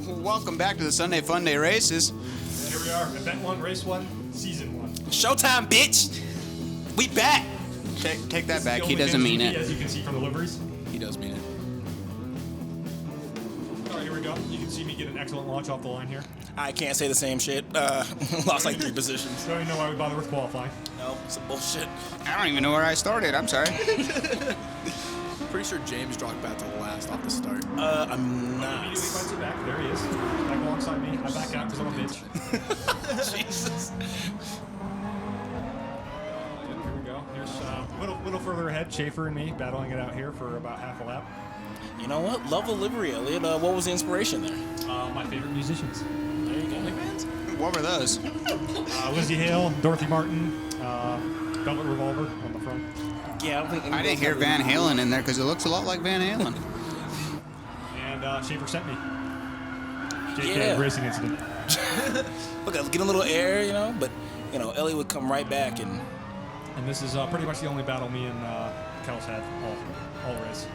Welcome back to the Sunday Fun Day races. Here we are, event 1, race 1, season 1. Showtime, bitch! We back! Take that back. He doesn't mean it. As you can see from the liveries. He does mean it. All right, here we go. You can see me get an excellent launch off the line here. I can't say the same shit. Lost like 3 positions. Don't even know why we bother with qualifying. No, it's a bullshit. I don't even know where I started. I'm sorry. Pretty sure James dropped back to the last off the start. I'm not. Immediately fights it back. There he is. Back alongside me. I back out because I'm a bitch. Jesus. Here we go. Here's a little further ahead, Schaefer and me battling it out here for about half a lap. You know what? Love the livery, Elliot. What was the inspiration there? My favorite musicians. There you go. What were those? Lizzie Hale, Dorothy Martin, Velvet Revolver on the front. Yeah, I don't think I didn't hear Van Halen in there because it looks a lot like Van Halen. And Schaefer sent me. JK Yeah. Racing Incident. Look, I was getting a little air, you know, but, you know, Elliot would come right back and... And this is pretty much the only battle me and Kels had all race.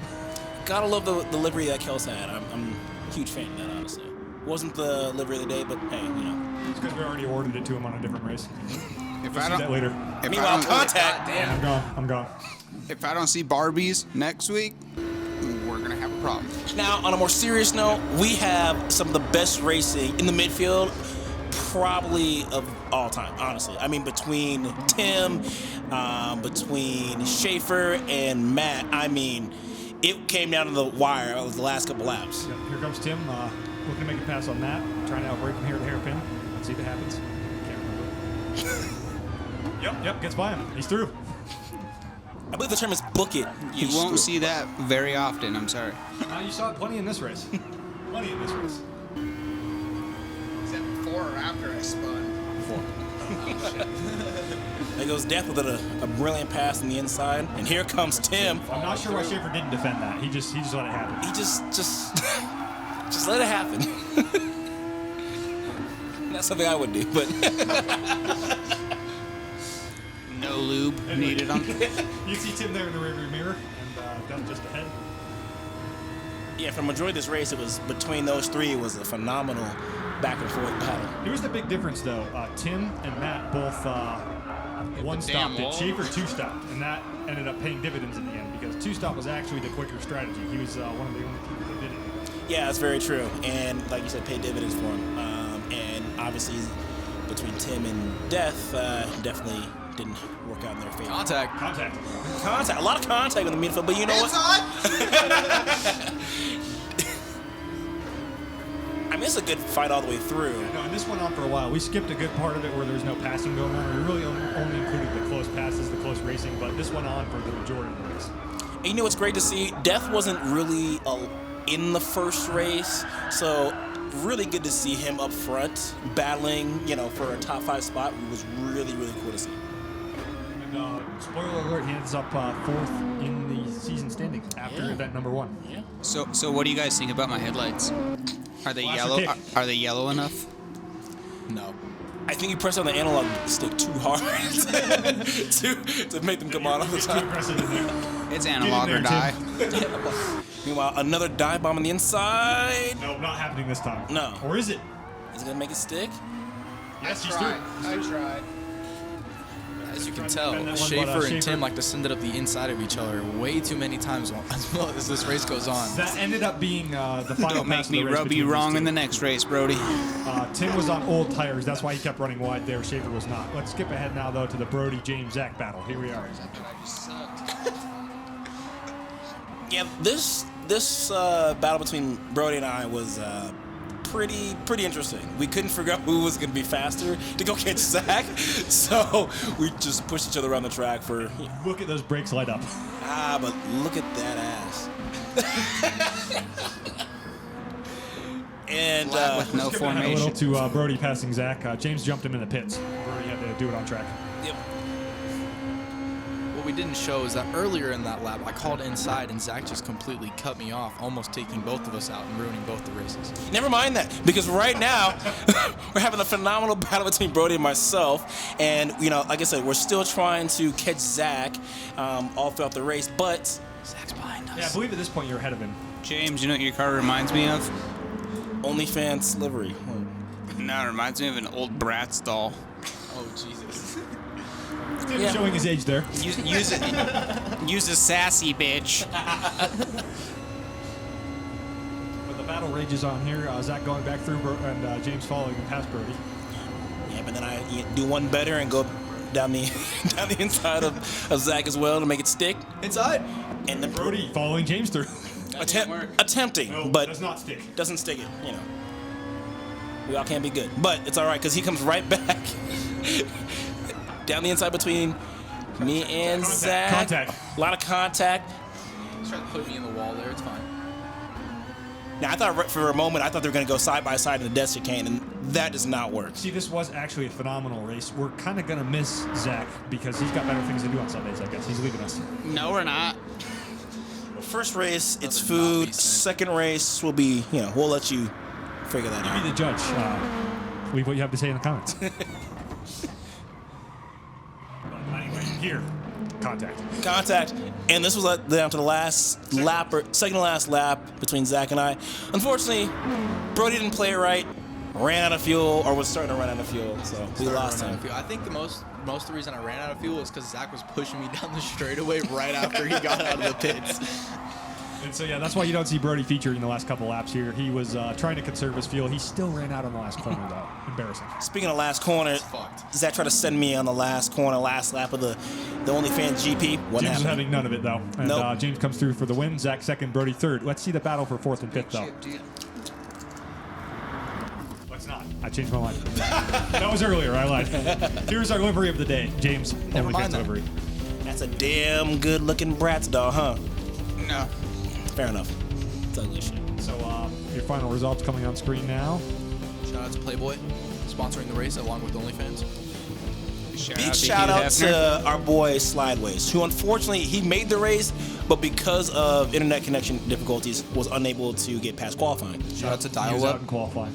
Gotta love the livery that Kels had. I'm a huge fan of that, honestly. Wasn't the livery of the day, but hey, you know. It's because we already awarded it to him on a different race. If We'll I see that don't, later. if Meanwhile, I don't, contact. Damn. I'm gone. if I don't see Barbies next week, we're gonna have a problem. Now, on a more serious note, we have some of the best racing in the midfield, probably of all time, honestly. I mean, between Tim, between Schaefer, and Matt, I mean, it came down to the wire of the last couple laps. Yep, here comes Tim, looking to make a pass on Matt, trying to outbreak him here at the hairpin. Let's see if it happens. Can't remember. Yep, gets by him. He's through. I believe the term is book it. You won't see that very often. I'm sorry. You saw it plenty in this race. Plenty in this race. Except before or after I spun. There goes Death with a brilliant pass in the inside, and here comes Tim. I'm not sure why Schaefer didn't defend that. He just let it happen. He just let it happen. Not something I would do, but No lube needed on. You see Tim there in the rearview mirror, and Death just ahead. yeah, for the majority of this race, it was between those three. It was a phenomenal back and forth battle. Here's the big difference, though. Tim and Matt both one stopped it. Schaefer 2-stopped, and that ended up paying dividends in the end because 2-stop was actually the quicker strategy. He was one of the only people that did it. Yeah, that's very true, and like you said, paid dividends for him. And obviously, between Tim and Death, definitely didn't work out in their favor. Contact. Contact. A lot of contact in the midfield, but you know what? I mean, it's a good fight all the way through. No, and this went on for a while. We skipped a good part of it where there was no passing going on. We really only included the close passes, the close racing, but this went on for the majority of the race. And you know what's great to see? Death wasn't really in the first race, so really good to see him up front battling, you know, for a top 5 spot. It was really, really cool to see. And spoiler alert, he ends up 4th in the season standings after event number 1. Yeah. So what do you guys think about my headlights? Are they Flash yellow? or kick? Are they yellow enough? No. I think you press on the analog stick too hard to make them come on all the Too time. aggressive in there. It's analog Get or in there, die. Meanwhile, another dive bomb on the inside. No, not happening this time. No. Or is it? Is it gonna make it stick? Yes, he's through. I tried. As you can Trying to tell, defend that one, but, Schaefer and Schaefer- Tim like to send it up the inside of each other way too many times as well as this race goes on. That ended up being the final Don't make pass of me the race rub between you these wrong two. in the next race, Brody. Tim was on old tires. That's why he kept running wide there. Schaefer was not. Let's skip ahead now, though, to the Brody James Zach battle. Here we are. Yeah, this battle between Brody and I was pretty interesting. We couldn't figure out who was going to be faster to go catch Zach, so we just pushed each other around the track for. Look at those brakes light up. But look at that ass. And Flat with no Skipping ahead a little formation. to Brody passing Zach. James jumped him in the pits. Brody had to do it on track. yep. What we didn't show is that earlier in that lap, I called inside and Zach just completely cut me off, almost taking both of us out and ruining both the races. Never mind that, because right now we're having a phenomenal battle between Brody and myself, and you know, like I said, we're still trying to catch Zach all throughout the race, but Zach's behind us. Yeah, I believe at this point you're ahead of him. James, you know what your car reminds me of? OnlyFans livery. No, it reminds me of an old Bratz doll. Oh, Jesus. Tim Yeah. showing his age there. Use it. Use a sassy bitch. But the battle rages on here. Zach going back through and James following him past Brody. Yeah, but then I do one better and go down the down the inside of Zach as well to make it stick. Inside. And then Brody following James through. attempting, No, but does not stick. doesn't stick it. You know, we all can't be good, but it's all right because he comes right back down the inside between me and Zach. Contact. A lot of contact. He's trying to put me in the wall there. It's fine. Now I thought for a moment they were going to go side by side in the death chicane, and that does not work. See, this was actually a phenomenal race. We're kind of going to miss Zach because he's got better things to do on Sundays, I guess. He's leaving us. No, we're not. First race, it's Another not food. decent. Second race will be, we'll let you figure that Be out. the judge. Leave what you have to say in the comments. But anyway, here, contact. Contact, and this was down to the last lap, or second to last lap between Zach and I. Unfortunately, Brody didn't play it right, ran out of fuel, or was starting to run out of fuel, so we lost him. I think the most of the reason I ran out of fuel is because Zach was pushing me down the straightaway right after he got out of the pits. And so, yeah, that's why you don't see Brody featured in the last couple laps here. He was trying to conserve his fuel. He still ran out on the last corner, though. Embarrassing. Speaking of last corner, fucked. Zach tried to send me on the last corner, last lap of the OnlyFans GP. What James is happened? having none of it, though. And Nope. James comes through for the win. Zach second, Brody third. Let's see the battle for fourth and fifth, though. Let's not. I changed my mind. That was earlier. I lied. Here's our livery of the day. James, Never OnlyFans mind that. Oh, livery. That's a damn good-looking Bratz doll, huh? No. Fair enough. It's ugly shit. So, your final results coming on screen now. Shout out to Playboy, sponsoring the race along with OnlyFans. Big shout out to our boy Slideways, who unfortunately he made the race, but because of internet connection difficulties, was unable to get past qualifying. Shout out to He was Dial out Up. in qualifying.